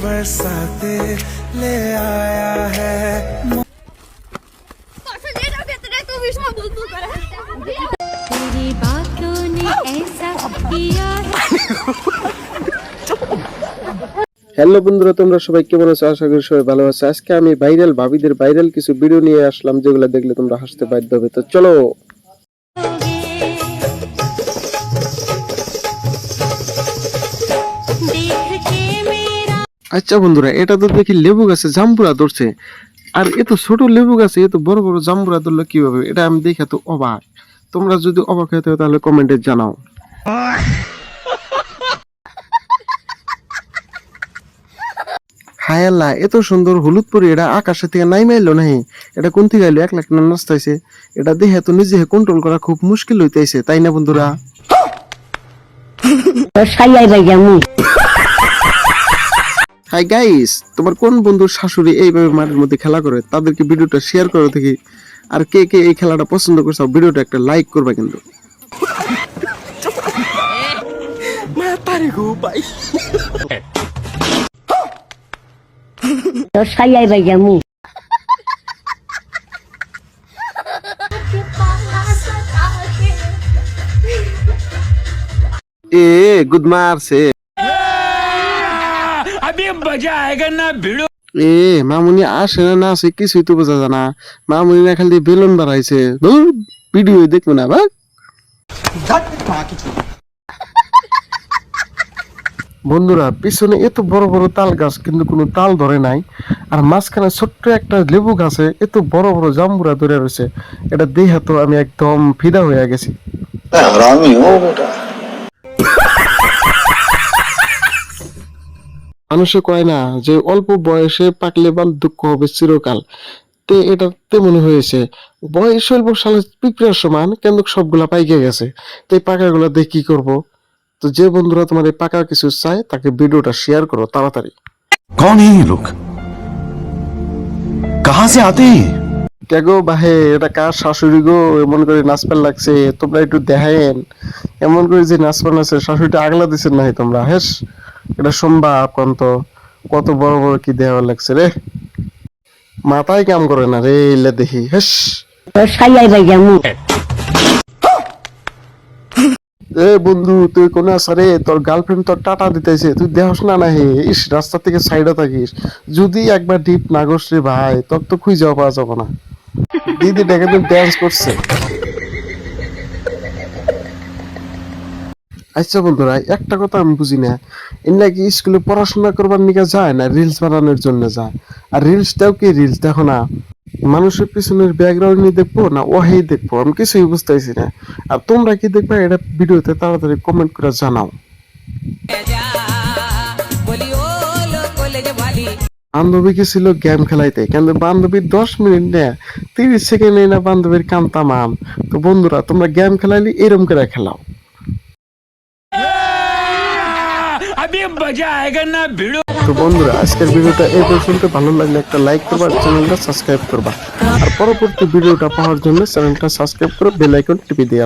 बरसाते ले आया है। तेरी बातों ने ऐसा किया है। হ্যালো বন্ধুরা, তোমরা সবাই কেমন আছো? আশা করি সবাই ভালো আছো। আজকে আমি ভাইরাল ভাবিদের ভাইরাল কিছু ভিডিও নিয়ে আসলাম, যেগুলো দেখলে তোমরা হাসতে বাধ্য হবে। তো চলো। আচ্ছা বন্ধুরা, এটা তো দেখি লেবু গাছে জাম্বুরা ধরছে, আর এত ছোট লেবু গাছে এত বড় বড় জাম্বুরা ধরলো কিভাবে? এটা আমি দেখে তো অবাক। তোমরা যদি অবাক হয়ে থাকো তাহলে কমেন্টে জানাও। হায় আল্লাহ, এত সুন্দর হলুদ পরি এটা আকাশের থেকে নাইমে এলো নাহি। এটা কোন থেকে এলো? 1 লাখ না নাচতেছে। এটা দেখে তো নিজে কন্ট্রোল করা খুব মুশকিল হইতেছে, তাই না বন্ধুরা? হাই গাইস, তোমার কোন বন্ধুর শাশুড়ি এইভাবে মাঠের মধ্যে খেলা করে? তাদেরকে ভিডিওটা শেয়ার করো দেখি। আর কে কে এই খেলাটা পছন্দ করছো, ভিডিওটা একটা লাইক করবা কিন্তু। এ গুড মারছে। এ মামুনি আসে না আসে কিছুই তো বোঝা যায় না। মামুনি না খালি বেলুন বাড়াইছে। ভিডিও দেখবো না ভাগ। বন্ধুরা, পিছনে এত বড় বড় তাল গাছ কিন্তু কোনো তাল ধরে নাই, আর মাঝখানে ছোট্ট একটা লেবু গাছে এত বড় বড় জাম্বুরা ধরে রয়েছে। এটা দেখে তো আমি একদম ফিদা হয়ে গেছি। মানুষে কয় না যে অল্প বয়সে পাকলে বাল দুঃখ হবে চিরকাল, তে এটা তেমন হয়েছে। বয়স অল্প সালে পিঁপড়ার সমান, কিন্তু সবগুলা পাইকে গেছে। তো এই পাকাগুলা দিয়ে কি করবো? তো যে বন্ধুরা তোমার এই পাকা কিছু চায় তাকে ভিডিওটা শেয়ার করো তাড়াতাড়ি। कौन है ये लोग? कहां से आते हैं? কে গো বাহে, এটা কার শাশুড়ি গো? এমন করে নাচপাল লাগছে, তোমরা একটু দেখেন। এমন করে যে নাচপাল আছে, শাশুড়িটা আগলা দিচ্ছেন নাই তোমরা? হেস, এটা সম্ভব? কত বড় বড় কি দেওয়া লাগছে রে, মাথায় কাম করে না রে। এলে দেখি হেস। এ বন্ধু, তুই কোন আসারে? তোর গার্লফ্রেন্ড তোর টাটা দিতেছে, তুই দেখস না? না হে, ইস, রাস্তা থেকে সাইডে থাকিস। যদি একবার ডিপ না গোস রে ভাই, তোর তো খুঁজে পাওয়া যাবে না। দিদি ডেকে তো ড্যান্স করছে। আচ্ছা বন্ধুরা, একটা কথা আমি বুঝি না, এর নাকি স্কুলে পড়াশোনা করবার নিকে যায় না রিলস বানানোর জন্য যায়? আর রিলসটাও কি রিলস দেখো না, মানুষের পিছনের ব্যাকগ্রাউন্ড নিয়ে দেখবো না ওহেই দেখবো? আমি কিছুই বুঝতেছি না। আর তোমরা কি দেখবা এটা ভিডিওতে? তাড়াতাড়ি কমেন্ট করে জানাও। বান্ধবী ছিল গেম খেলাইতে, কিন্তু বান্ধবীর 10 মিনিট না 30 সেকেন্ড না বান্ধবীর কাম তামাম। তো বন্ধুরা, তোমরা গেম খেলাইলে এরম করে খেলাও। তো বন্ধুরা, আজকের ভিডিওটা এই পর্যন্ত। ভালো লাগলে একটা লাইক করবা, চ্যানেলটা সাবস্ক্রাইব করবা, আর পরবর্তী ভিডিওটা পাওয়ার জন্য চ্যানেলটা সাবস্ক্রাইব করে বেল আইকন টিপে দিয়ে